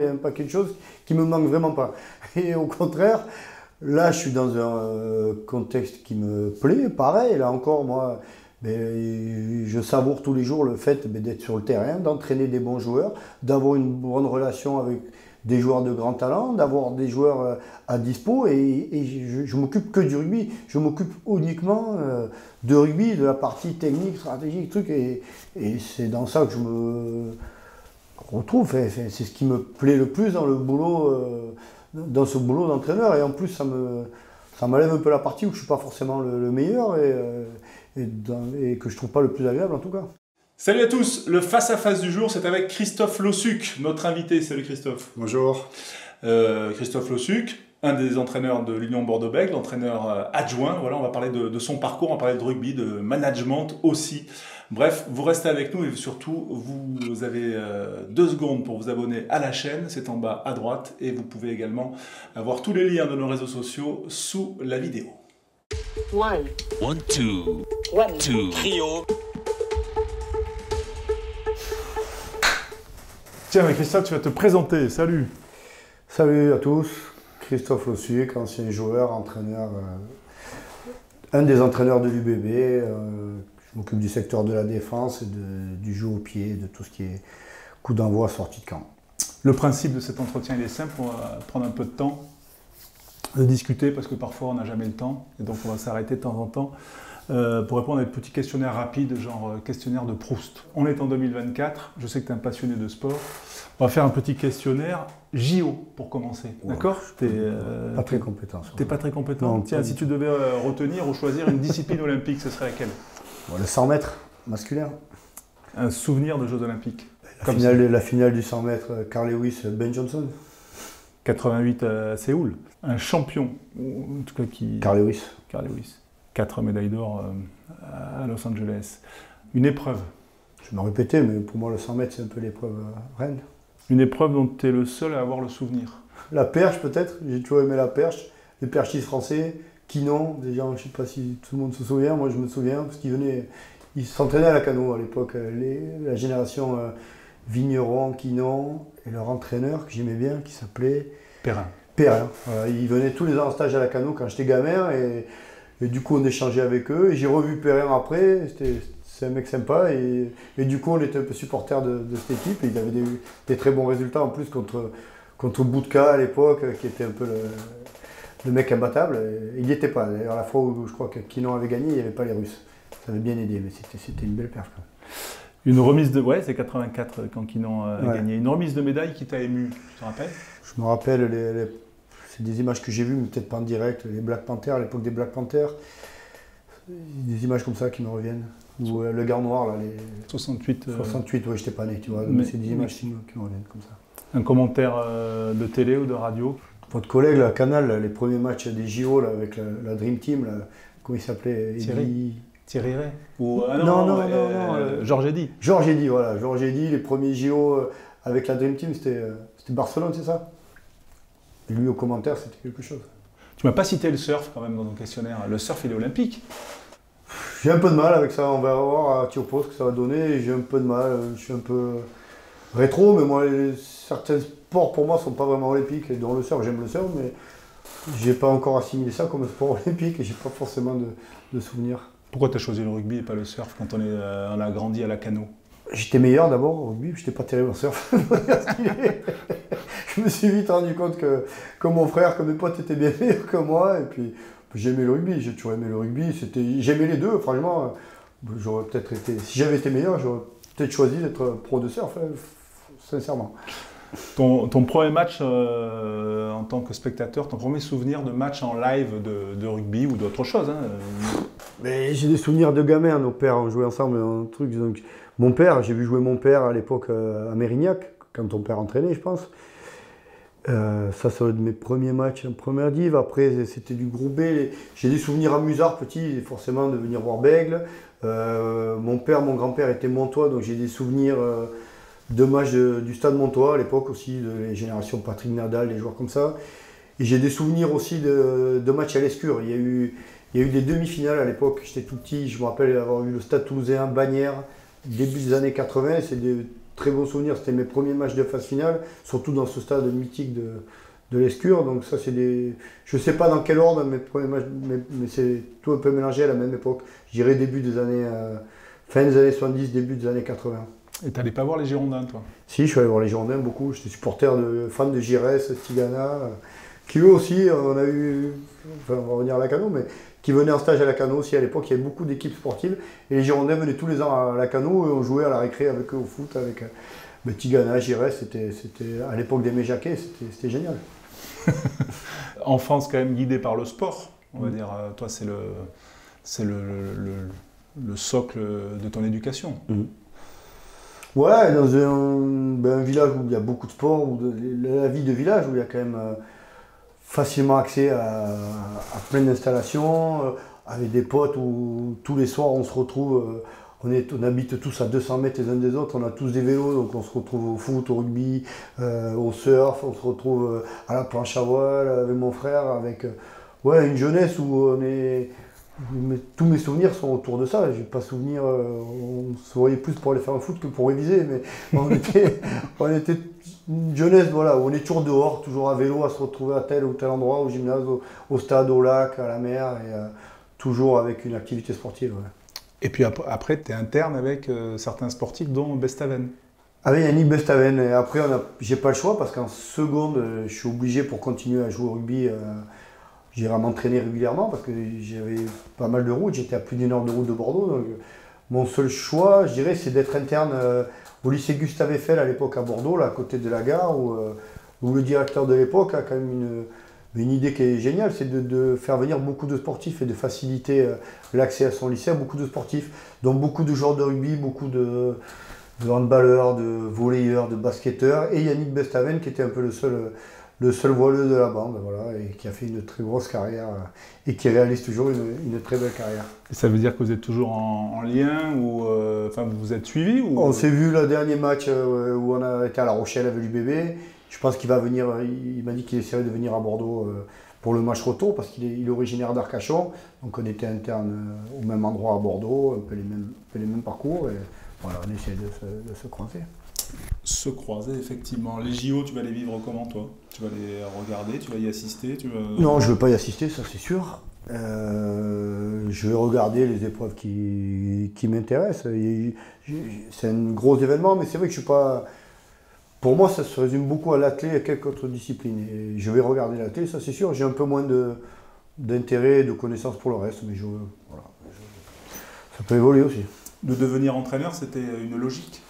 Il y a un paquet de choses qui me manquent vraiment pas. Et au contraire, là, je suis dans un contexte qui me plaît. Pareil, là encore, moi, je savoure tous les jours le fait d'être sur le terrain, d'entraîner des bons joueurs, d'avoir une bonne relation avec des joueurs de grand talent, d'avoir des joueurs à dispo. Et je m'occupe que du rugby. Je m'occupe uniquement de rugby, de la partie technique, stratégique, truc. Et c'est dans ça que je me retrouve. C'est ce qui me plaît le plus dans le boulot, dans ce boulot d'entraîneur. Et en plus, ça m'enlève un peu la partie où je ne suis pas forcément le meilleur et que je ne trouve pas le plus agréable en tout cas. Salut à tous, le face-à-face du jour, c'est avec Christophe Lossuc, notre invité. Salut Christophe. Bonjour. Christophe Lossuc, un des entraîneurs de l'Union Bordeaux-Bègles, l'entraîneur adjoint. Voilà, on va parler de son parcours, on va parler de rugby, de management aussi. Bref, vous restez avec nous et surtout, vous avez 2 secondes pour vous abonner à la chaîne. C'est en bas à droite et vous pouvez également avoir tous les liens de nos réseaux sociaux sous la vidéo. One, two, trio. Tiens, mais Christophe, tu vas te présenter. Salut. Salut à tous. Christophe Lossuc, ancien joueur, entraîneur, un des entraîneurs de l'UBB. Je m'occupe du secteur de la défense et du jeu au pied, de tout ce qui est coup d'envoi, sortie de camp. Le principe de cet entretien, il est simple. On va prendre un peu de temps de discuter parce que parfois on n'a jamais le temps et donc on va s'arrêter de temps en temps pour répondre à des petits questionnaires rapides, genre questionnaire de Proust. On est en 2024, je sais que tu es un passionné de sport. On va faire un petit questionnaire JO pour commencer, ouais, d'accord? Pas très compétent. T'es pas très compétent? Non, tiens, si tu devais retenir ou choisir une discipline olympique, ce serait laquelle? Le 100 mètres masculin. Un souvenir de Jeux olympiques? La finale du 100 mètres, Carl Lewis, Ben Johnson. 88 à Séoul. Un champion, en tout cas qui... Carl Lewis. 4 médailles d'or à Los Angeles. Une épreuve. Je vais me répéter, mais pour moi le 100 mètres c'est un peu l'épreuve reine. Une épreuve dont tu es le seul à avoir le souvenir. La perche peut-être, j'ai toujours aimé la perche. Les perchistes français, Quinon, déjà je ne sais pas si tout le monde se souvient, moi je me souviens, parce ils s'entraînaient à la cano à l'époque, la génération Vigneron, Quinon, et leur entraîneur que j'aimais bien, qui s'appelait... Perrin. Voilà, ils venaient tous les ans en stage à la cano quand j'étais gamin, et du coup on échangeait avec eux, et j'ai revu Perrin après, c'est un mec sympa, et du coup on était un peu supporters de cette équipe, et il avait des très bons résultats en plus contre Boutka à l'époque, qui était un peu le mec imbattable. Il n'y était pas, d'ailleurs la fois où je crois que Quinon avait gagné, il n'y avait pas les Russes. Ça avait bien aidé, mais c'était une belle perche. Une remise de... Ouais, c'est 84 quand Quinon a gagné. Une remise de médaille qui t'a ému, tu te rappelles? Je me rappelle, c'est des images que j'ai vues, mais peut-être pas en direct, les Black Panthers, à l'époque des Black Panthers. Des images comme ça qui me reviennent. Ou le gars noir, là, les... 68. 68, ouais, j'étais pas né, tu vois. Mais c'est des images qui me reviennent comme ça. Un commentaire de télé ou de radio? Votre collègue, là, Canal, là, les premiers matchs des JO, là, avec la Dream Team, là, comment il s'appelait? Thierry Ray ou, non, Georges Eddy. Georges Eddy, voilà. Georges Eddy, les premiers JO avec la Dream Team, c'était Barcelone, c'est ça? Et lui, au commentaire, c'était quelque chose. Tu m'as pas cité le surf quand même dans ton questionnaire. Le surf, il est olympique. J'ai un peu de mal avec ça. On va voir à Tiopo ce que ça va donner. J'ai un peu de mal. Je suis un peu rétro, mais moi, certains sports pour moi ne sont pas vraiment olympiques. Et dont le surf, j'aime le surf, mais j'ai pas encore assimilé ça comme un sport olympique et j'ai pas forcément de souvenirs. Pourquoi tu as choisi le rugby et pas le surf quand on a grandi à la cano? J'étais meilleur d'abord au rugby, j'étais pas terrible au surf. Je me suis vite rendu compte que mon frère, que mes potes étaient bien meilleurs que moi, et puis j'aimais le rugby, j'ai toujours aimé le rugby. J'aimais les deux, franchement. J'aurais peut-être été, si j'avais été meilleur, j'aurais peut-être choisi d'être pro de surf, sincèrement. Ton premier match en tant que spectateur, ton premier souvenir de match en live de rugby ou d'autre chose, hein? Mais j'ai des souvenirs de gamin, nos pères ont joué ensemble un truc. Donc, mon père, j'ai vu jouer mon père à l'époque à Mérignac, quand ton père entraînait, je pense. Ça va être mes premiers matchs en première div. Après, c'était du groupe B. J'ai des souvenirs à Musard, petit, forcément, de venir voir Bègle. Mon grand-père était montois, donc j'ai des souvenirs de matchs du Stade Montois à l'époque aussi, de les générations Patrick Nadal, des joueurs comme ça. Et j'ai des souvenirs aussi de matchs à l'Escure. Il y a eu des demi-finales à l'époque, j'étais tout petit, je me rappelle avoir vu le Stade Toulousain, Bagnères, début des années 80, c'est des très bons souvenirs. C'était mes premiers matchs de phase finale, surtout dans ce stade mythique de l'Escure. Donc ça, c'est des... Je ne sais pas dans quel ordre mes premiers matchs, mais c'est tout un peu mélangé à la même époque. Je dirais début des années... fin des années 70, début des années 80. Et t'allais pas voir les Girondins, toi? Si, je suis allé voir les Girondins beaucoup. J'étais supporter fan de Giresse, Tigana, qui eux aussi, on a eu... Enfin, on va revenir à Lacanau, mais qui venaient en stage à Lacanau aussi. À l'époque, il y avait beaucoup d'équipes sportives. Et les Girondins venaient tous les ans à Lacanau et on jouait à la récré avec eux au foot, avec Tigana, Giresse. C'était, à l'époque d'Aimé Jacquet, c'était génial. Enfance quand même guidée par le sport, on va dire. Toi, c'est le socle de ton éducation. Ouais, dans un village où il y a beaucoup de sport, la vie de village où il y a quand même facilement accès à plein d'installations, avec des potes où tous les soirs on se retrouve, on habite tous à 200 mètres les uns des autres, on a tous des vélos, donc on se retrouve au foot, au rugby, au surf, on se retrouve à la planche à voile avec mon frère, avec une jeunesse où on est... tous mes souvenirs sont autour de ça. J'ai pas souvenir, on se voyait plus pour aller faire un foot que pour réviser, mais on était une jeunesse, voilà, où on est toujours dehors, toujours à vélo, à se retrouver à tel ou tel endroit, au gymnase, au stade, au lac, à la mer, et toujours avec une activité sportive. Ouais. Et puis après, tu es interne avec certains sportifs, dont Bestaven. Avec Yannick Bestaven. Et après, j'ai pas le choix parce qu'en seconde, je suis obligé pour continuer à jouer au rugby. J'irai m'entraîner régulièrement parce que j'avais pas mal de routes, j'étais à plus d'une heure de route de Bordeaux. Donc mon seul choix, je dirais, c'est d'être interne au lycée Gustave Eiffel à l'époque à Bordeaux, là, à côté de la gare, où le directeur de l'époque a quand même une idée qui est géniale, c'est de faire venir beaucoup de sportifs et de faciliter l'accès à son lycée à beaucoup de sportifs. Donc beaucoup de joueurs de rugby, beaucoup de handballeurs, de volleyeurs, de basketteurs, et Yannick Bestaven qui était un peu le seul voileux de la bande, voilà, et qui a fait une très grosse carrière et qui réalise toujours une très belle carrière. Et ça veut dire que vous êtes toujours en lien ou vous vous êtes suivis ou... On s'est vu le dernier match où on a été à La Rochelle avec l'UBB. Je pense qu'il va venir, il m'a dit qu'il essaierait de venir à Bordeaux pour le match retour parce qu'il est originaire d'Arcachon. Donc on était interne au même endroit à Bordeaux, un peu les mêmes parcours. Et voilà, on essaie de se croiser. Se croiser, effectivement. Les JO, tu vas les vivre comment, toi? Tu vas les regarder, tu vas y assister Non, je ne veux pas y assister, ça c'est sûr. Je vais regarder les épreuves qui m'intéressent. C'est un gros événement, mais c'est vrai que je ne suis pas... Pour moi, ça se résume beaucoup à l'athlé et à quelques autres disciplines. Et je vais regarder l'athlé, ça c'est sûr. J'ai un peu moins d'intérêt et de connaissances pour le reste, mais voilà, ça peut évoluer aussi. De devenir entraîneur, c'était une logique?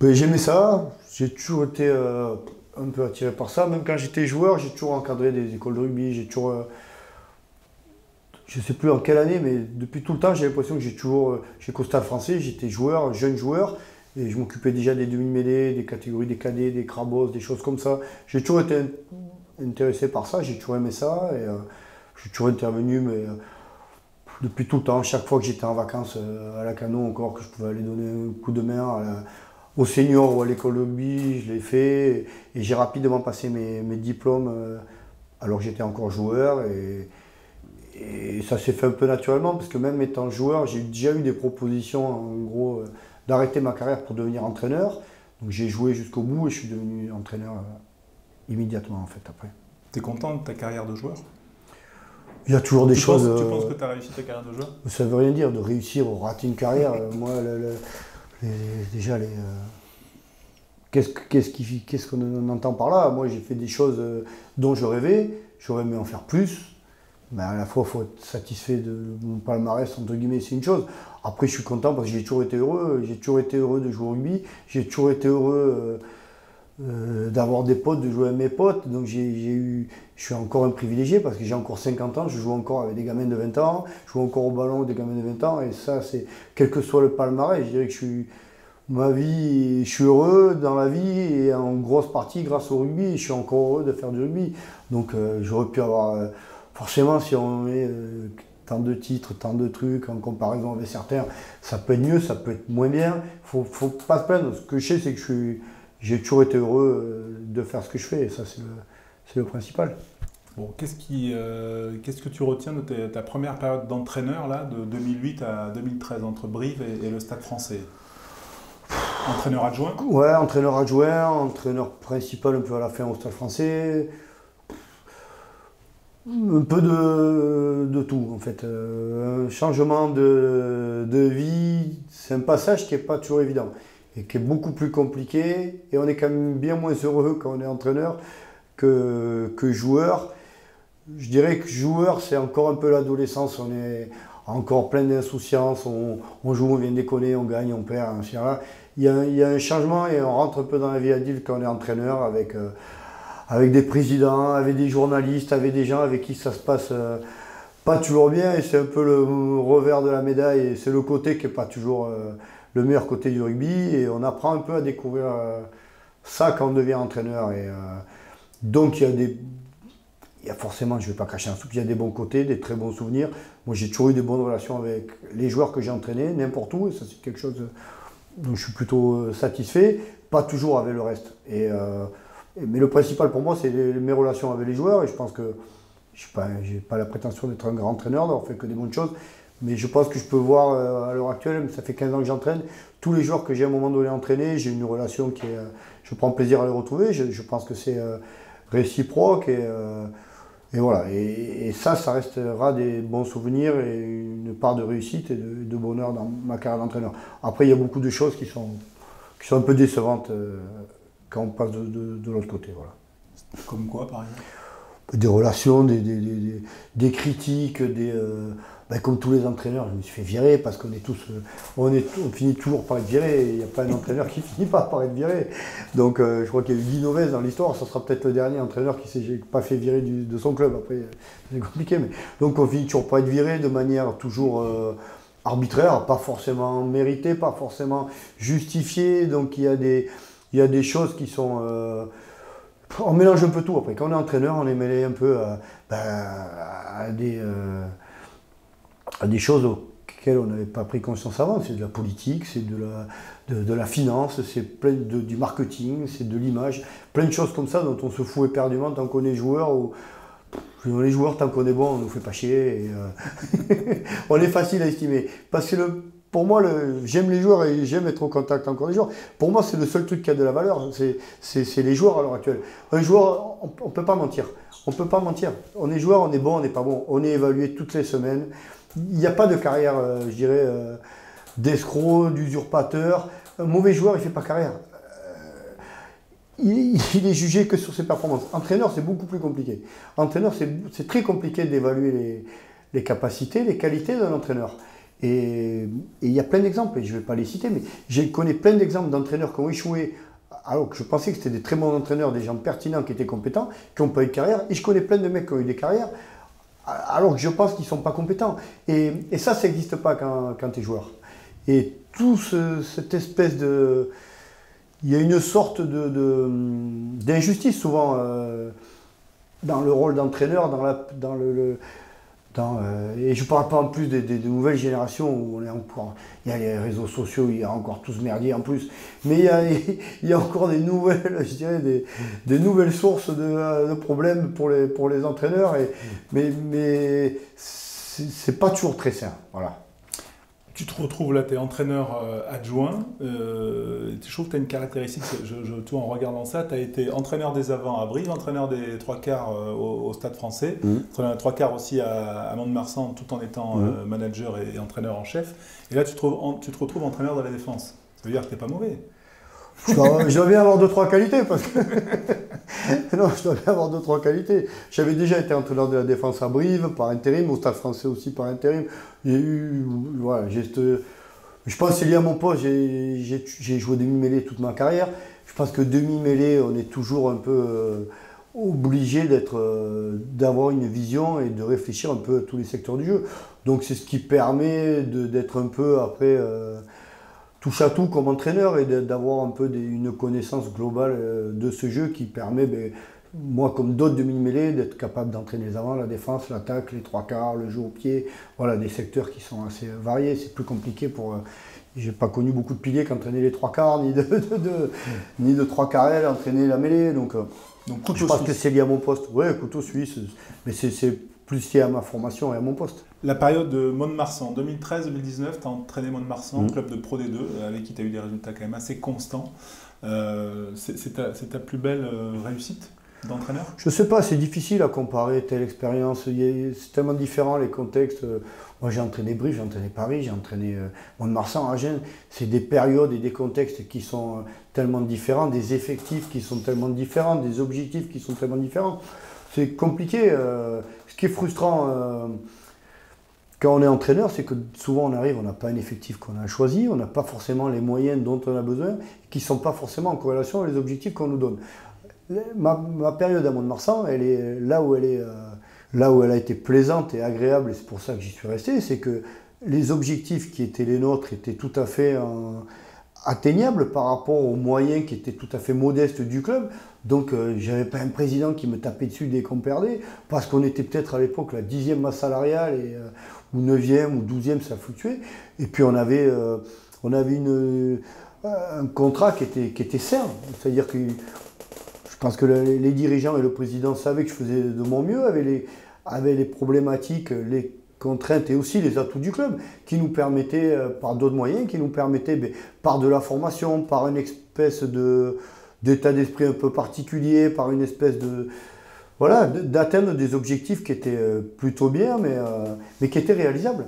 J'aimais ça, j'ai toujours été un peu attiré par ça. Même quand j'étais joueur, j'ai toujours encadré des écoles de rugby. J'ai toujours, je ne sais plus en quelle année, mais depuis tout le temps, j'ai l'impression que j'ai Costa français, j'étais joueur, jeune joueur, et je m'occupais déjà des demi-mêlées, des catégories des cadets, des crabos, des choses comme ça. J'ai toujours été intéressé par ça, j'ai toujours aimé ça, et j'ai toujours intervenu, mais depuis tout le temps, chaque fois que j'étais en vacances à Lacanau, encore que je pouvais aller donner un coup de main aux seniors ou à l'école de rugby, je l'ai fait et j'ai rapidement passé mes diplômes alors que j'étais encore joueur et ça s'est fait un peu naturellement parce que même étant joueur, j'ai déjà eu des propositions en gros d'arrêter ma carrière pour devenir entraîneur. Donc j'ai joué jusqu'au bout et je suis devenu entraîneur immédiatement en fait après. Tu es content de ta carrière de joueur? Il y a toujours des choses... Tu penses que tu as réussi ta carrière de joueur? Ça ne veut rien dire de réussir ou rater une carrière. Moi, déjà, qu'est-ce qu'on entend par là? Moi, j'ai fait des choses dont je rêvais, j'aurais aimé en faire plus, mais à la fois, il faut être satisfait de mon palmarès, entre guillemets, c'est une chose. Après, je suis content parce que j'ai toujours été heureux de jouer au rugby, j'ai toujours été heureux d'avoir des potes, de jouer avec mes potes, donc je suis encore un privilégié parce que j'ai encore 50 ans, je joue encore avec des gamins de 20 ans, je joue encore au ballon avec des gamins de 20 ans, et ça, c'est, quel que soit le palmarès, je dirais que je suis heureux dans la vie et en grosse partie grâce au rugby, je suis encore heureux de faire du rugby. Donc j'aurais pu avoir, forcément si on met tant de titres, tant de trucs en comparaison avec certains, ça peut être mieux, ça peut être moins bien, faut pas se plaindre. Ce que je sais, c'est que j'ai toujours été heureux de faire ce que je fais et ça c'est le principal. Bon, qu'est-ce que tu retiens de ta première période d'entraîneur là, de 2008 à 2013 entre Brive et le Stade Français? Entraîneur adjoint? Ouais, entraîneur adjoint, entraîneur principal un peu à la fin au Stade Français. Un peu de tout en fait. Un changement de vie, c'est un passage qui n'est pas toujours évident et qui est beaucoup plus compliqué. Et on est quand même bien moins heureux quand on est entraîneur que joueur. Je dirais que joueur, c'est encore un peu l'adolescence. On est encore plein d'insouciance. On joue, on vient déconner, on gagne, on perd. Etc. Il y a un changement et on rentre un peu dans la vie adulte quand on est entraîneur avec des présidents, avec des journalistes, avec des gens avec qui ça se passe pas toujours bien. Et c'est un peu le revers de la médaille. Et c'est le côté qui n'est pas toujours le meilleur côté du rugby. Et on apprend un peu à découvrir ça quand on devient entraîneur. Et donc il y a forcément, je ne vais pas cracher un soupe, il y a des bons côtés, des très bons souvenirs. Moi j'ai toujours eu des bonnes relations avec les joueurs que j'ai entraînés, n'importe où. Et ça c'est quelque chose dont je suis plutôt satisfait. Pas toujours avec le reste. Mais le principal pour moi, c'est mes relations avec les joueurs. Et je pense que je n'ai pas la prétention d'être un grand entraîneur, d'avoir fait que des bonnes choses. Mais je pense que je peux voir à l'heure actuelle, ça fait 15 ans que j'entraîne, tous les joueurs que j'ai à un moment donné entraînés, j'ai une relation qui est. Je prends plaisir à les retrouver. Je pense que c'est réciproque. Et voilà. Et ça restera des bons souvenirs et une part de réussite et de bonheur dans ma carrière d'entraîneur. Après, il y a beaucoup de choses qui sont un peu décevantes. Quand on passe de l'autre côté. Voilà. Comme quoi, par exemple? Des relations, des critiques, comme tous les entraîneurs, je me suis fait virer parce qu'on est tous, on finit toujours par être viré. Il n'y a pas un entraîneur qui finit pas par être viré. Donc je crois qu'il y a eu Guy Novès dans l'histoire, ça sera peut-être le dernier entraîneur qui ne s'est pas fait virer de son club. Après, c'est compliqué. Mais donc on finit toujours par être viré de manière toujours arbitraire, pas forcément méritée, pas forcément justifiée. Donc il y a des choses qui sont. On mélange un peu tout après. Quand on est entraîneur, on est mêlé un peu à des choses auxquelles on n'avait pas pris conscience avant. C'est de la politique, c'est de la finance, c'est du marketing, c'est de l'image. Plein de choses comme ça dont on se fout éperdument tant qu'on est joueur. Les joueurs, tant qu'on est bon, on ne nous fait pas chier. On est facile à estimer. Parce que pour moi, j'aime les joueurs et j'aime être au contact encore des joueurs. Pour moi, c'est le seul truc qui a de la valeur, c'est les joueurs à l'heure actuelle. Un joueur, on ne peut pas mentir. On ne peut pas mentir. On est joueur, on est bon, on n'est pas bon. On est évalué toutes les semaines. Il n'y a pas de carrière, je dirais, d'escroc, d'usurpateur. Un mauvais joueur, il ne fait pas carrière. Il est jugé que sur ses performances. Entraîneur, c'est beaucoup plus compliqué. Entraîneur, c'est très compliqué d'évaluer les capacités, les qualités d'un entraîneur. Et il y a plein d'exemples, et je ne vais pas les citer, mais je connais plein d'exemples d'entraîneurs qui ont échoué, alors que je pensais que c'était des très bons entraîneurs, des gens pertinents qui étaient compétents, qui n'ont pas eu de carrière. Et je connais plein de mecs qui ont eu des carrières, alors que je pense qu'ils ne sont pas compétents. Et ça n'existe pas quand tu es joueur. Et tout cette espèce de. Il y a une sorte d'injustice souvent dans le rôle d'entraîneur, et je ne parle pas en plus des nouvelles générations où on est encore. Il y a les réseaux sociaux, il y a encore tout ce merdier en plus. Mais il y a encore des nouvelles, je dirais, des nouvelles sources de problèmes pour les entraîneurs. Mais c'est pas toujours très sain. Voilà. Tu te retrouves là, tu es entraîneur adjoint. Je trouve que tu as une caractéristique, toi en regardant ça, tu as été entraîneur des avants à Brive, entraîneur des trois quarts au Stade Français, entraîneur des trois quarts aussi à Mont-de-Marsan, tout en étant manager et entraîneur en chef. Et là, tu te retrouves entraîneur de la défense. Ça veut dire que tu n'es pas mauvais. Je dois bien avoir 2-3 qualités parce que. Non, je dois bien avoir 2-3 qualités. J'avais déjà été entraîneur de la défense à Brive par intérim, au Stade Français aussi par intérim. Il y a eu. Voilà, je pense que c'est lié à mon poste. J'ai joué demi-mêlée toute ma carrière. Je pense que demi-mêlée, on est toujours un peu obligé d'avoir une vision et de réfléchir un peu à tous les secteurs du jeu. Donc c'est ce qui permet d'être un peu après. Touche à tout comme entraîneur et d'avoir un peu une connaissance globale de ce jeu qui permet, moi comme d'autres demi-mêlées, d'être capable d'entraîner les avants, la défense, l'attaque, les trois quarts, le jeu au pied. Voilà, des secteurs qui sont assez variés. C'est plus compliqué pour. J'ai pas connu beaucoup de piliers qui entraînaient les trois quarts, ni de trois quarts entraîner la mêlée. Donc je pense que c'est lié à mon poste. Oui, couteau suisse. Mais c'est plus lié à ma formation et à mon poste. La période de Mont-de-Marsan, 2013-2019, tu as entraîné Mont-de-Marsan, club de Pro D2, avec qui tu as eu des résultats quand même assez constants. C'est ta plus belle réussite d'entraîneur? Je sais pas, c'est difficile à comparer telle expérience. C'est tellement différent les contextes. Moi j'ai entraîné Brive, j'ai entraîné Paris, j'ai entraîné Mont-de-Marsan, Agen. C'est des périodes et des contextes qui sont tellement différents, des effectifs qui sont tellement différents, des objectifs qui sont tellement différents. C'est compliqué. Ce qui est frustrant quand on est entraîneur, c'est que souvent on arrive, on n'a pas un effectif qu'on a choisi, on n'a pas forcément les moyens dont on a besoin, qui ne sont pas forcément en corrélation avec les objectifs qu'on nous donne. Ma période à Mont-de-Marsan, elle est là où elle a été plaisante et agréable, et c'est pour ça que j'y suis resté, c'est que les objectifs qui étaient les nôtres étaient tout à fait atteignables par rapport aux moyens qui étaient tout à fait modestes du club. Donc j'avais pas un président qui me tapait dessus dès qu'on perdait, parce qu'on était peut-être à l'époque la 10e masse salariale, ou 9e ou 12e, ça fluctuait. Et puis on avait un contrat qui était sain, c'est-à-dire que je pense que les dirigeants et le président savaient que je faisais de mon mieux, avaient les problématiques, les contraintes et aussi les atouts du club, qui nous permettaient, par d'autres moyens, qui nous permettaient, par de la formation, par une espèce d'état d'esprit un peu particulier, par une espèce d'atteindre des objectifs qui étaient plutôt bien, mais qui étaient réalisables.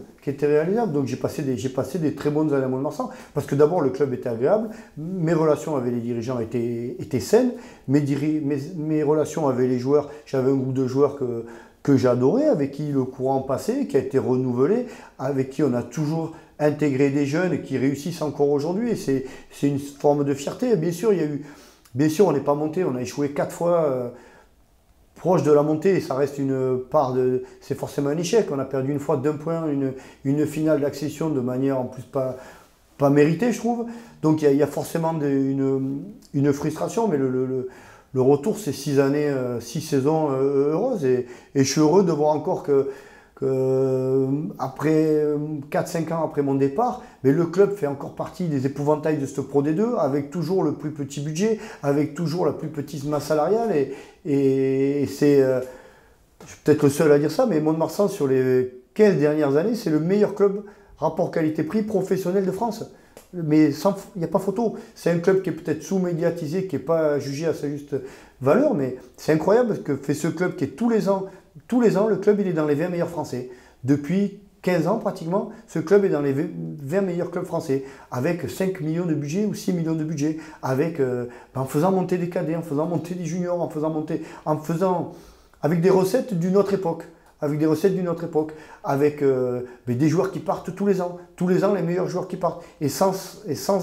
Donc j'ai passé des très bonnes années à Mont-de-Marsan, parce que d'abord le club était agréable, mes relations avec les dirigeants étaient saines, mes relations avec les joueurs, j'avais un groupe de joueurs que j'adorais, avec qui le courant passait, qui a été renouvelé, avec qui on a toujours intégré des jeunes qui réussissent encore aujourd'hui, et c'est une forme de fierté. Bien sûr, on n'est pas monté, on a échoué 4 fois proche de la montée, et ça reste c'est forcément un échec. On a perdu une fois d'1 point, une finale d'accession de manière en plus pas méritée, je trouve. Donc il y a forcément une frustration, mais le retour, c'est 6 années, 6 saisons heureuses, et je suis heureux de voir encore que après 4-5 ans après mon départ, mais le club fait encore partie des épouvantails de ce Pro D2, avec toujours le plus petit budget, avec toujours la plus petite masse salariale, et c'est, je suis peut-être le seul à dire ça, mais Mont-de-Marsan sur les 15 dernières années, c'est le meilleur club rapport qualité-prix professionnel de France. Mais il n'y a pas photo. C'est un club qui est peut-être sous-médiatisé, qui n'est pas jugé à sa juste valeur, mais c'est incroyable ce que fait ce club qui est tous les ans, le club il est dans les 20 meilleurs français. Depuis 15 ans pratiquement, ce club est dans les 20 meilleurs clubs français, avec 5 millions de budget ou 6 millions de budget, en faisant monter des cadets, en faisant monter des juniors, avec des recettes d'une autre époque. Avec des joueurs qui partent tous les ans, les meilleurs joueurs qui partent, et sans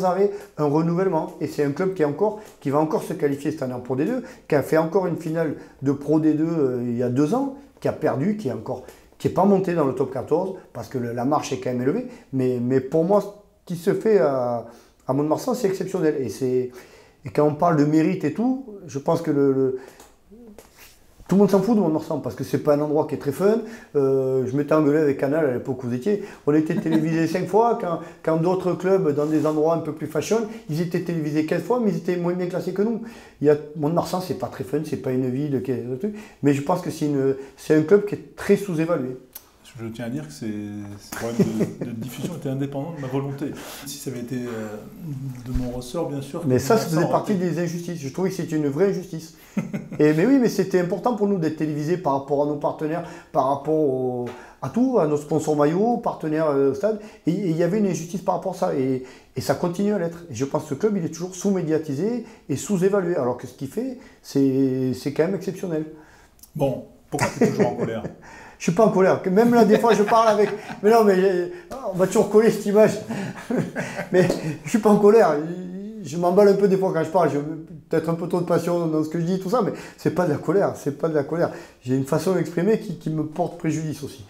arrêt un renouvellement. Et c'est un club qui va encore se qualifier cette année en Pro D2, qui a fait encore une finale de Pro D2 il y a 2 ans, qui a perdu, qui est pas monté dans le top 14, parce que la marche est quand même élevée, mais pour moi, ce qui se fait à Mont-de-Marsan, c'est exceptionnel. Et quand on parle de mérite et tout, je pense que tout le monde s'en fout de Mont-de-Marsan, parce que c'est pas un endroit qui est très fun. Je m'étais engueulé avec Canal à l'époque où vous étiez. On était télévisé 5 fois, quand d'autres clubs, dans des endroits un peu plus fashion, ils étaient télévisés 15 fois, mais ils étaient moins bien classés que nous. Mont-de-Marsan, c'est pas très fun, c'est pas une ville, mais je pense que c'est un club qui est très sous-évalué. Je tiens à dire que ces problèmes de diffusion étaient indépendants de ma volonté. Si ça avait été de mon ressort, bien sûr. Mais ça faisait partie des injustices. Je trouvais que c'était une vraie injustice. Mais oui, mais c'était important pour nous d'être télévisés par rapport à nos partenaires, par rapport à nos sponsors maillots, partenaires au stade. Et il y avait une injustice par rapport à ça. Et ça continue à l'être. Et je pense que ce club, il est toujours sous-médiatisé et sous-évalué. Alors que ce qu'il fait, c'est quand même exceptionnel. Bon, pourquoi tu es toujours en colère? Je suis pas en colère. Même là, des fois, je parle avec. Mais non, mais on va toujours coller cette image. Mais je suis pas en colère. Je m'emballe un peu des fois quand je parle. J'ai peut-être un peu trop de passion dans ce que je dis, tout ça, mais c'est pas de la colère. C'est pas de la colère. J'ai une façon d'exprimer qui me porte préjudice aussi.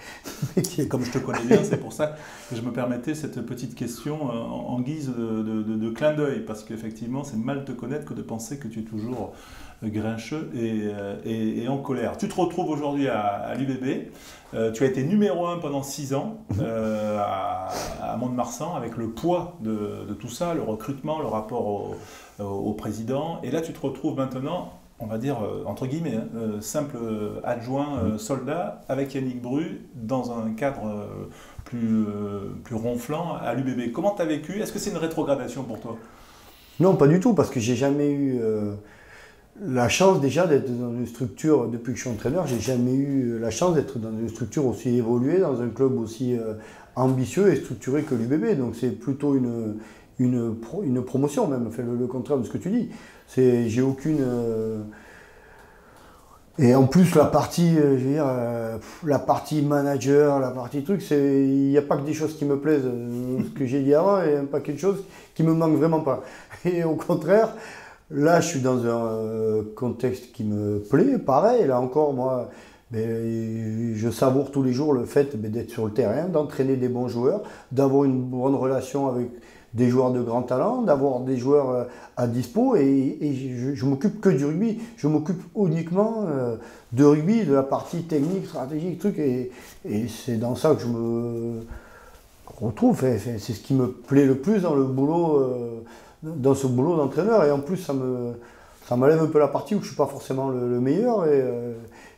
Comme je te connais bien, c'est pour ça que je me permettais cette petite question en guise de clin d'œil, parce qu'effectivement, c'est mal te connaître que de penser que tu es toujours grincheux et en colère. Tu te retrouves aujourd'hui à l'UBB. Tu as été numéro 1 pendant 6 ans à Mont-de-Marsan, avec le poids de tout ça, le recrutement, le rapport au président. Et là, tu te retrouves maintenant on va dire, entre guillemets, simple adjoint soldat avec Yannick Bru dans un cadre plus ronflant à l'UBB. Comment tu as vécu? Est-ce que c'est une rétrogradation pour toi? Non, pas du tout, parce que j'ai jamais eu la chance déjà d'être dans une structure, depuis que je suis entraîneur, j'ai jamais eu la chance d'être dans une structure aussi évoluée, dans un club aussi ambitieux et structuré que l'UBB. Donc c'est plutôt une promotion même, enfin, le contraire de ce que tu dis. J'ai aucune... Et en plus la partie, je veux dire, la partie manager, la partie truc, il n'y a pas que des choses qui me plaisent, ce que j'ai dit avant, et un paquet de choses qui me manquent vraiment pas. Et au contraire, là je suis dans un contexte qui me plaît, pareil, là encore moi, je savoure tous les jours le fait d'être sur le terrain, d'entraîner des bons joueurs, d'avoir une bonne relation avec des joueurs de grand talent, d'avoir des joueurs à dispo, et je m'occupe que du rugby. Je m'occupe uniquement de rugby, de la partie technique, stratégique, truc, et c'est dans ça que je me retrouve. C'est ce qui me plaît le plus dans le boulot, dans ce boulot d'entraîneur, et en plus ça m'enlève un peu la partie où je ne suis pas forcément le meilleur,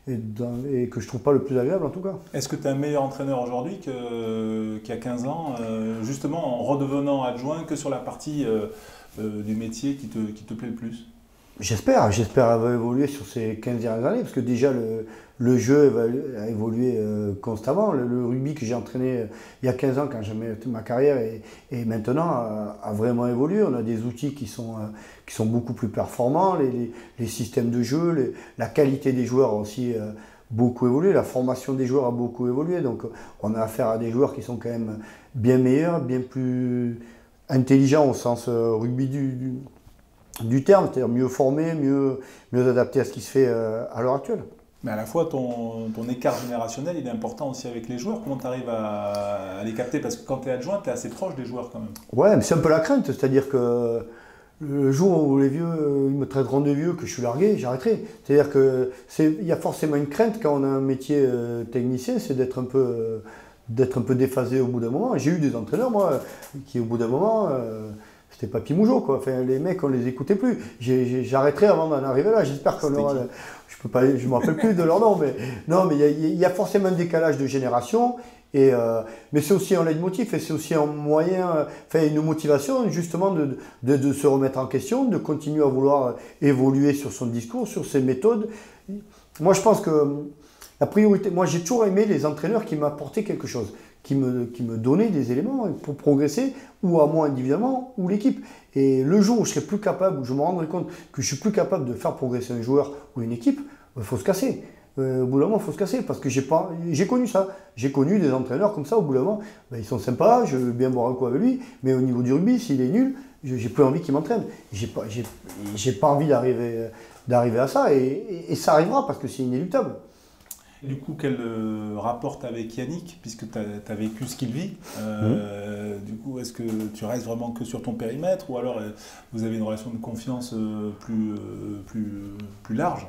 et que je ne trouve pas le plus agréable en tout cas. Est-ce que tu es un meilleur entraîneur aujourd'hui qu'il y a 15 ans, justement en redevenant adjoint, que sur la partie du métier qui te plaît le plus? J'espère avoir évolué sur ces 15 dernières années, parce que déjà le jeu a évolué constamment. Le rugby que j'ai entraîné il y a 15 ans quand j'ai ma carrière et maintenant a vraiment évolué. On a des outils qui sont beaucoup plus performants, les systèmes de jeu, la qualité des joueurs a aussi beaucoup évolué, la formation des joueurs a beaucoup évolué. Donc on a affaire à des joueurs qui sont quand même bien meilleurs, bien plus intelligents au sens rugby du terme, c'est-à-dire mieux formés, mieux adaptés à ce qui se fait à l'heure actuelle. Mais à la fois, ton écart générationnel, il est important aussi avec les joueurs. Comment tu arrives à les capter? Parce que quand tu es adjoint, tu es assez proche des joueurs quand même. Ouais, mais c'est un peu la crainte, c'est-à-dire que le jour où les vieux ils me traiteront de vieux, que je suis largué, j'arrêterai. C'est-à-dire qu'il y a forcément une crainte quand on a un métier technicien, c'est d'être un peu déphasé au bout d'un moment. J'ai eu des entraîneurs, moi, qui au bout d'un moment... c'était Papy Mougeot, quoi. Enfin, les mecs, on les écoutait plus. J'arrêterai avant d'en arriver là. J'espère qu'on aura... Je ne me rappelle plus de leur nom, mais il y a forcément un décalage de génération. Mais c'est aussi un leitmotiv et c'est aussi un moyen, une motivation justement de se remettre en question, de continuer à vouloir évoluer sur son discours, sur ses méthodes. Moi, je pense que la priorité... Moi, j'ai toujours aimé les entraîneurs qui m'apportaient quelque chose, qui me donnaient des éléments pour progresser, ou à moi individuellement, ou l'équipe. Et le jour où je serai plus capable, où je me rendrai compte que je suis plus capable de faire progresser un joueur ou une équipe, il faut se casser. Au bout d'un moment, il faut se casser, parce que j'ai connu ça. J'ai connu des entraîneurs comme ça, au bout d'un moment, ils sont sympas, je veux bien boire un coup avec lui, mais au niveau du rugby, s'il est nul, j'ai plus envie qu'il m'entraîne. J'ai pas envie d'arriver à ça, et ça arrivera, parce que c'est inéluctable. Du coup, quel rapport tu as avec Yannick, puisque tu as vécu ce qu'il vit Du coup, est-ce que tu restes vraiment que sur ton périmètre, ou alors vous avez une relation de confiance plus large?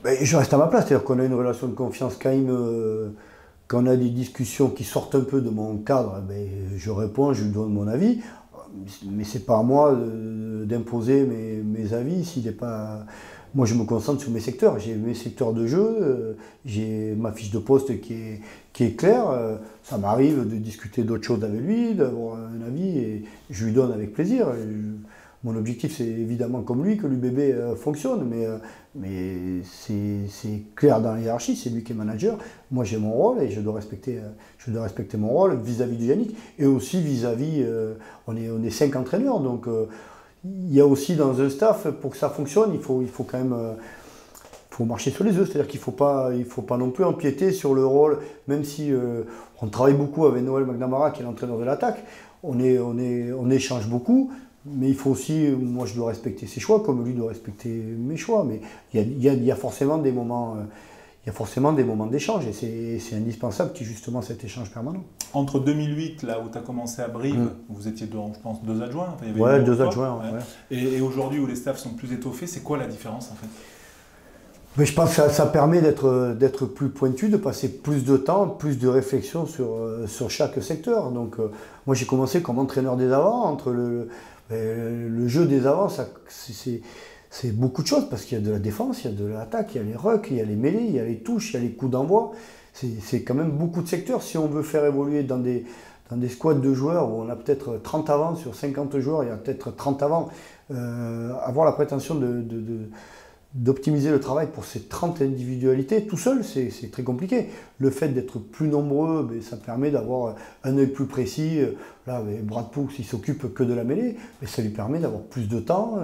Je reste à ma place, c'est-à-dire qu'on a une relation de confiance quand on a des discussions qui sortent un peu de mon cadre, je réponds, je lui donne mon avis, mais c'est pas à moi d'imposer mes avis s'il n'est pas... Moi, je me concentre sur mes secteurs. J'ai mes secteurs de jeu, j'ai ma fiche de poste qui est claire. Ça m'arrive de discuter d'autres choses avec lui, d'avoir un avis, et je lui donne avec plaisir. Mon objectif, c'est évidemment comme lui que l'UBB fonctionne, mais c'est clair dans la hiérarchie, c'est lui qui est manager. Moi, j'ai mon rôle et je dois respecter mon rôle vis-à-vis de Yannick, et aussi vis-à-vis, on est 5 entraîneurs, donc il y a aussi dans un staff, pour que ça fonctionne, il faut quand même faut marcher sur les œufs, c'est-à-dire qu'il ne faut pas non plus empiéter sur le rôle, même si on travaille beaucoup avec Noël McNamara, qui est l'entraîneur de l'attaque, on échange beaucoup, mais il faut aussi, moi je dois respecter ses choix, comme lui doit respecter mes choix, mais il y a forcément des moments... Il y a forcément des moments d'échange, et c'est indispensable qu'il y ait justement cet échange permanent. Entre 2008, là où tu as commencé à Brive, vous étiez je pense 2 adjoints. Enfin, il y avait deux adjoints. Ouais. Et aujourd'hui où les staffs sont plus étoffés, c'est quoi la différence en fait? Mais je pense que ça permet d'être plus pointu, de passer plus de temps, plus de réflexion sur chaque secteur. Donc moi j'ai commencé comme entraîneur des avants, entre le jeu des avants, c'est beaucoup de choses parce qu'il y a de la défense, il y a de l'attaque, il y a les rucks, il y a les mêlées, il y a les touches, il y a les coups d'envoi. C'est quand même beaucoup de secteurs. Si on veut faire évoluer dans des squads de joueurs où on a peut-être 30 avants sur 50 joueurs, il y a peut-être 30 avants, avoir la prétention d'optimiser le travail pour ces 30 individualités, tout seul, c'est très compliqué. Le fait d'être plus nombreux, ça permet d'avoir un œil plus précis. Là, Brad Poux, il s'occupe que de la mêlée, mais ça lui permet d'avoir plus de temps,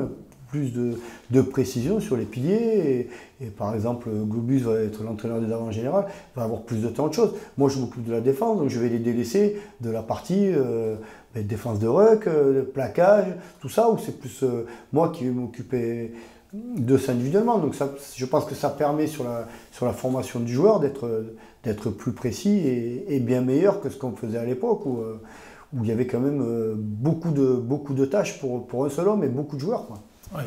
plus de précision sur les piliers. Et par exemple, Globus va être l'entraîneur des avants en général, va avoir plus de temps autre chose. Moi, je m'occupe de la défense, donc je vais les délaisser de la partie défense de ruck, plaquage, tout ça, où c'est plus moi qui vais m'occuper de ça individuellement. Donc ça, je pense que ça permet sur la formation du joueur d'être plus précis et bien meilleur que ce qu'on faisait à l'époque où il y avait quand même beaucoup de tâches pour un seul homme et beaucoup de joueurs, quoi. Ouais.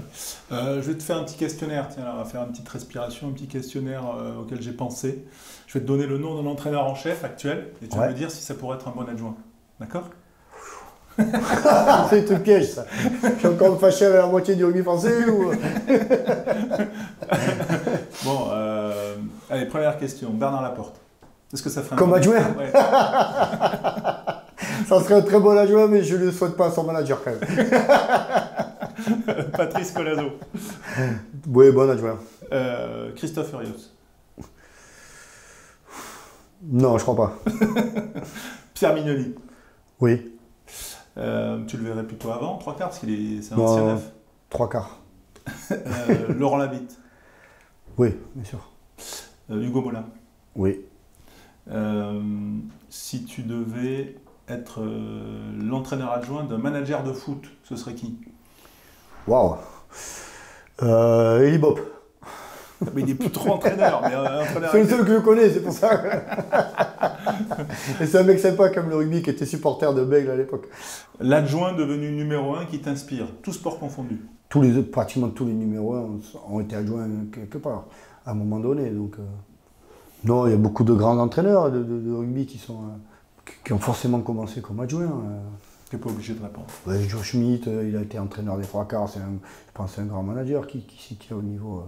Je vais te faire un petit questionnaire. Tiens, là, on va faire une petite respiration, un petit questionnaire auquel j'ai pensé. Je vais te donner le nom de l'entraîneur en chef actuel et tu vas me dire si ça pourrait être un bon adjoint. D'accord? C'est un piège, ça. Je suis encore fâché avec la moitié du rugby français ou... Bon, allez, première question. Bernard Laporte. Est-ce que ça ferait un comme adjoint? Ouais. Ça serait un très bon adjoint, mais je ne le souhaite pas à son manager quand même. Patrice Colazo. Oui, bon adjoint. Christophe Furios. Non, je crois pas. Pierre Mignoli. Oui. Tu le verrais plutôt avant, 3 quarts, parce qu'il c'est un ancien neuf. 3 quarts. Laurent Labitte. Oui, bien sûr. Hugo Molin. Oui. Si tu devais être l'entraîneur adjoint d'un manager de foot, ce serait qui? Waouh. Eli Bob. Mais il n'est plus trop entraîneur. C'est le seul que je connais, c'est pour ça. Et c'est un mec sympa comme le rugby qui était supporter de Bègle à l'époque. L'adjoint devenu numéro 1 qui t'inspire, tout sport confondu. Pratiquement tous les numéros 1 ont été adjoints quelque part, à un moment donné. Donc, non, il y a beaucoup de grands entraîneurs de rugby qui ont forcément commencé comme adjoints. Tu n'es pas obligé de répondre. Ouais, Joe Schmidt, il a été entraîneur des 3 quarts, je pense que c'est un grand manager qui est au niveau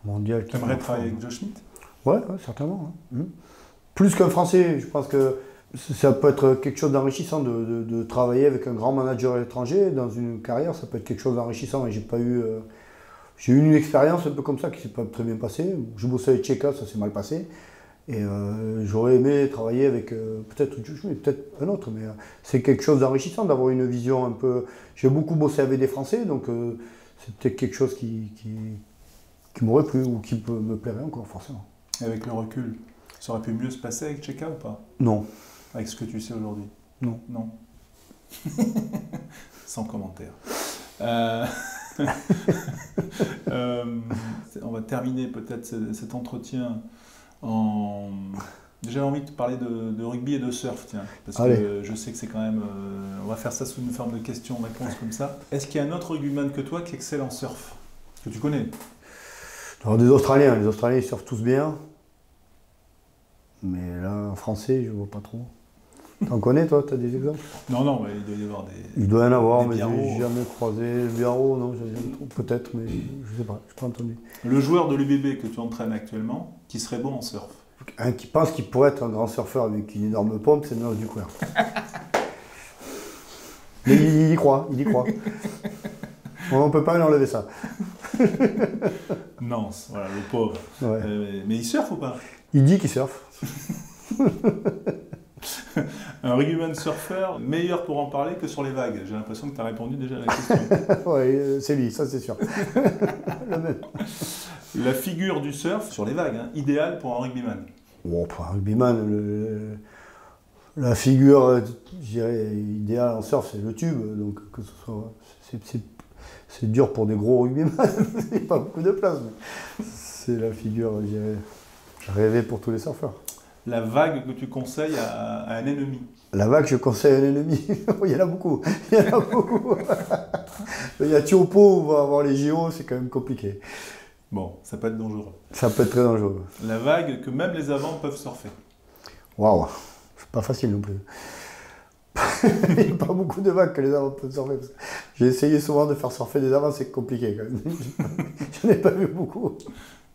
mondial. Tu aimerais travailler avec Joe Schmidt? Ouais, certainement. Hein. Plus qu'un Français, je pense que ça peut être quelque chose d'enrichissant de travailler avec un grand manager étranger dans une carrière, ça peut être quelque chose d'enrichissant. Et j'ai eu une expérience un peu comme ça qui s'est pas très bien passée. Je bossais avec Tcheka, ça s'est mal passé. Et j'aurais aimé travailler avec peut-être un autre, mais c'est quelque chose d'enrichissant d'avoir une vision un peu... J'ai beaucoup bossé avec des Français, donc c'est peut-être quelque chose qui m'aurait plu ou qui me plairait encore, forcément. Et avec le recul, ça aurait pu mieux se passer avec Tcheka ou pas? Non. Avec ce que tu sais aujourd'hui? Non. Non. Sans commentaire. On va terminer peut-être cet entretien en... J'ai envie de te parler de rugby et de surf, tiens, parce que je sais que c'est quand même... on va faire ça sous une forme de questions-réponses comme ça. Est-ce qu'il y a un autre rugbyman que toi qui excelle en surf, que tu connais? Alors, des Australiens. Les Australiens, ils surfent tous bien. Mais là, en français, je ne vois pas trop. T'en connais, toi? Tu as des exemples? Non, mais il doit y avoir des... Il doit y en avoir, mais je n'ai jamais croisé. Le Biarro, non, peut-être, mais je ne sais pas, je n'ai pas entendu. Le joueur de l'UBB que tu entraînes actuellement, qui serait bon en surf? Un qui pense qu'il pourrait être un grand surfeur avec une énorme pompe, c'est Noz Ducouer. Mais il y croit. On ne peut pas lui enlever ça. Non, voilà, le pauvre. Ouais. Mais il surfe ou pas? Il dit qu'il surfe. Un rugbyman surfeur, meilleur pour en parler que sur les vagues. J'ai l'impression que tu as répondu déjà à la question. Oui, c'est lui, ça c'est sûr. Le même. La figure du surf sur les vagues, hein, idéale pour un rugbyman. Bon, pour un rugbyman, la figure, je dirais, idéale en surf, c'est le tube. Donc, que ce soit, c'est dur pour des gros rugbyman, il n'y a pas beaucoup de place. Mais c'est la figure, je dirais, rêvée pour tous les surfeurs. La vague que tu conseilles à un ennemi? La vague que je conseille à un ennemi, il y en a beaucoup. Il y a Tiopo, on va avoir les JO, c'est quand même compliqué. Bon, ça peut être dangereux. Ça peut être très dangereux. La vague que même les avants peuvent surfer. Waouh, c'est pas facile non plus. Il n'y a pas beaucoup de vagues que les avants peuvent surfer. J'ai essayé souvent de faire surfer des avants, c'est compliqué quand même. Je n'en ai pas vu beaucoup.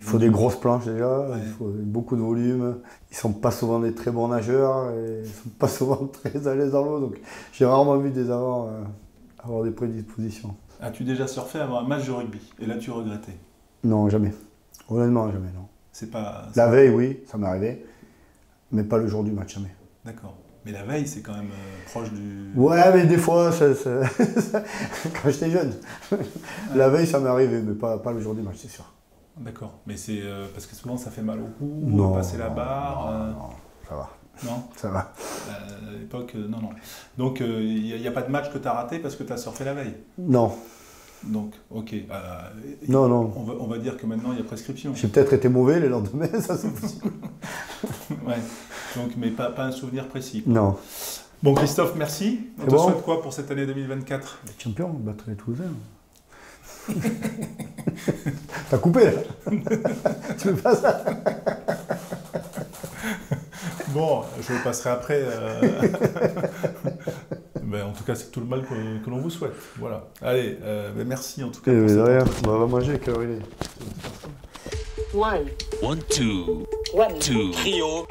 Il faut des grosses planches déjà, il faut beaucoup de volume. Ils ne sont pas souvent des très bons nageurs, et ils ne sont pas souvent très à l'aise dans l'eau. Donc j'ai rarement vu des avants avoir des prédispositions. As-tu déjà surfé avant un match de rugby? Et là, tu regrettais? Non, jamais. Honnêtement, jamais, non. C'est pas... La veille, oui, ça m'est arrivé. Mais pas le jour du match, jamais. D'accord. Mais la veille, c'est quand même proche du... Ouais, mais des fois, quand j'étais jeune. La veille, ça m'est arrivé, mais pas le jour du match, c'est sûr. D'accord. Mais c'est parce que souvent, ça fait mal au cou, Non, passer la barre... non, ça va. Non, ça va. À l'époque, non. Donc, il n'y a pas de match que tu as raté parce que tu as surfé la veille? Non. Donc, ok. Non. On va dire que maintenant, il y a prescription. J'ai peut-être été mauvais les lendemains, ça c'est possible. Ouais. Donc, mais pas un souvenir précis. Non. Bon, Christophe, merci. On te souhaite quoi pour cette année 2024? Champion, battre les Toulousains. T'as coupé là. Tu veux pas ça? Bon, je le passerai après. En tout cas, c'est tout le mal que l'on vous souhaite. Voilà. Cette merci en tout cas. On va manger avec Aurélie. One, two, trio.